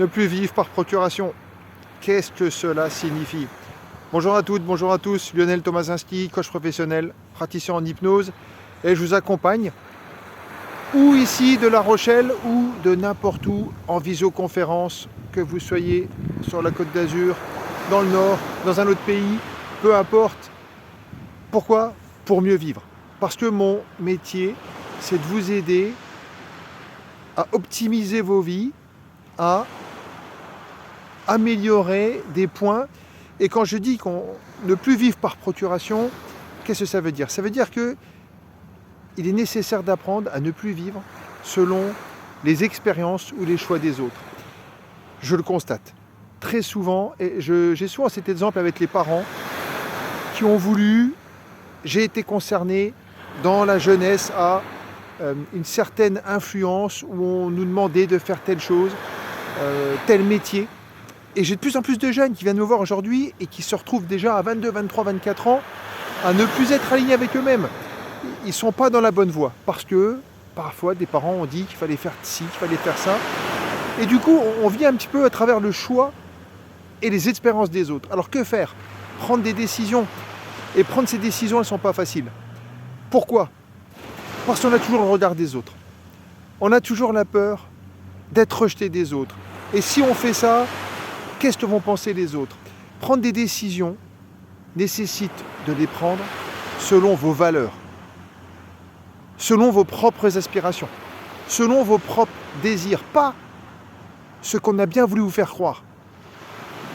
Ne plus vivre par procuration. Qu'est-ce que cela signifie? Bonjour à toutes, bonjour à tous, Lionel Tomasinski, coach professionnel, praticien en hypnose, et je vous accompagne, ou ici de La Rochelle, ou de n'importe où, en visioconférence, que vous soyez sur la Côte d'Azur, dans le Nord, dans un autre pays, peu importe. Pourquoi? Pour mieux vivre. Parce que mon métier, c'est de vous aider à optimiser vos vies, à améliorer des points. Et quand je dis qu'on ne plus vivre par procuration, qu'est-ce que ça veut dire? Ça veut dire que il est nécessaire d'apprendre à ne plus vivre selon les expériences ou les choix des autres. Je le constate très souvent, et j'ai souvent cet exemple avec les parents qui ont voulu, j'ai été concerné dans la jeunesse à une certaine influence où on nous demandait de faire telle chose, tel métier. Et j'ai de plus en plus de jeunes qui viennent me voir aujourd'hui et qui se retrouvent déjà à 22, 23, 24 ans à ne plus être alignés avec eux-mêmes. Ils ne sont pas dans la bonne voie parce que parfois des parents ont dit qu'il fallait faire ci, qu'il fallait faire ça. Et du coup, on vient un petit peu à travers le choix et les expériences des autres. Alors que faire? Prendre des décisions. Et prendre ces décisions, elles ne sont pas faciles. Pourquoi? Parce qu'on a toujours le regard des autres. On a toujours la peur d'être rejeté des autres. Et si on fait ça, qu'est-ce que vont penser les autres? Prendre des décisions nécessite de les prendre selon vos valeurs, selon vos propres aspirations, selon vos propres désirs, pas ce qu'on a bien voulu vous faire croire.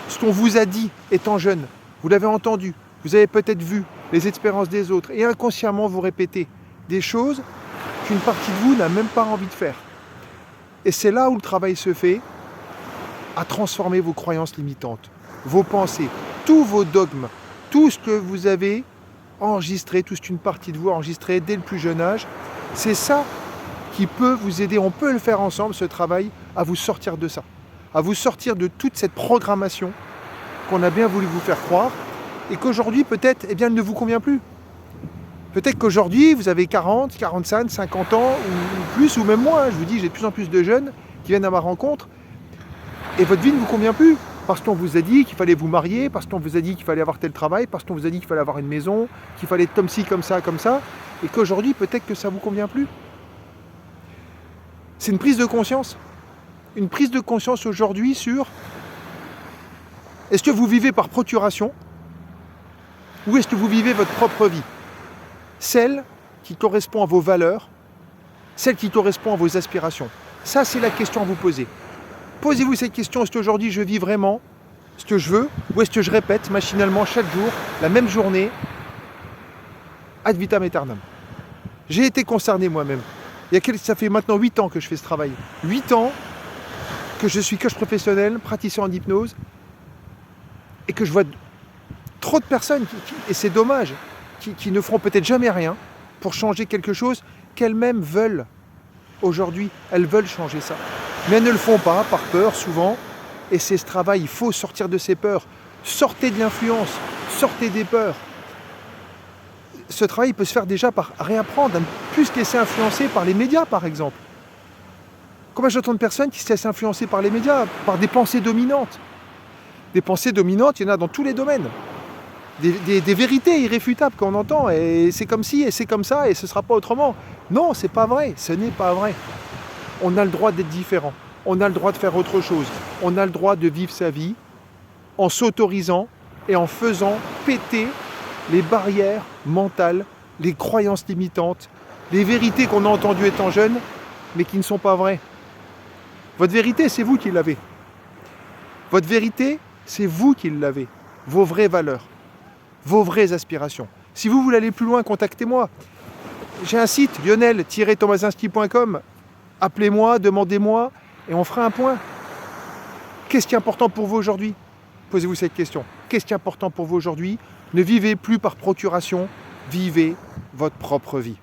Ce qu'on vous a dit étant jeune, vous l'avez entendu, vous avez peut-être vu les expériences des autres et inconsciemment vous répétez des choses qu'une partie de vous n'a même pas envie de faire. Et c'est là où le travail se fait, à transformer vos croyances limitantes, vos pensées, tous vos dogmes, tout ce que vous avez enregistré, tout ce qu'une partie de vous a enregistré dès le plus jeune âge. C'est ça qui peut vous aider, on peut le faire ensemble, ce travail, à vous sortir de ça, à vous sortir de toute cette programmation qu'on a bien voulu vous faire croire et qu'aujourd'hui peut-être elle ne vous convient plus. Peut-être qu'aujourd'hui vous avez 40, 45, 50 ans ou plus, ou même moins. Je vous dis, j'ai de plus en plus de jeunes qui viennent à ma rencontre et votre vie ne vous convient plus. Parce qu'on vous a dit qu'il fallait vous marier, parce qu'on vous a dit qu'il fallait avoir tel travail, parce qu'on vous a dit qu'il fallait avoir une maison, qu'il fallait être comme ci, comme ça, et qu'aujourd'hui peut-être que ça ne vous convient plus. C'est une prise de conscience. Une prise de conscience aujourd'hui sur est-ce que vous vivez par procuration ou est-ce que vous vivez votre propre vie? Celle qui correspond à vos valeurs, celle qui correspond à vos aspirations. Ça, c'est la question à vous poser. Posez-vous cette question, est-ce qu'aujourd'hui je vis vraiment ce que je veux ou est-ce que je répète machinalement chaque jour la même journée ad vitam aeternam? J'ai été concerné moi-même. Ça fait maintenant 8 ans que je fais ce travail. 8 ans que je suis coach professionnel, praticien en hypnose et que je vois trop de personnes, et c'est dommage, qui ne feront peut-être jamais rien pour changer quelque chose qu'elles-mêmes veulent aujourd'hui. Elles veulent changer ça. Mais elles ne le font pas, par peur souvent. Et c'est ce travail, il faut sortir de ces peurs. Sortez de l'influence, sortez des peurs. Ce travail peut se faire déjà par réapprendre à ne plus se laisser influencer par les médias, par exemple. Combien j'entends de personnes qui se laissent influencer par les médias, par des pensées dominantes. Des pensées dominantes, il y en a dans tous les domaines. Des vérités irréfutables qu'on entend, et c'est comme ci, et c'est comme ça, et ce ne sera pas autrement. Non, c'est pas vrai, ce n'est pas vrai. On a le droit d'être différent, on a le droit de faire autre chose, on a le droit de vivre sa vie en s'autorisant et en faisant péter les barrières mentales, les croyances limitantes, les vérités qu'on a entendues étant jeune, mais qui ne sont pas vraies. Votre vérité, c'est vous qui l'avez. Votre vérité, c'est vous qui l'avez. Vos vraies valeurs, vos vraies aspirations. Si vous voulez aller plus loin, contactez-moi. J'ai un site, lionel-tomasinski.com. Appelez-moi, demandez-moi, et on fera un point. Qu'est-ce qui est important pour vous aujourd'hui? Posez-vous cette question. Qu'est-ce qui est important pour vous aujourd'hui? Ne vivez plus par procuration, vivez votre propre vie.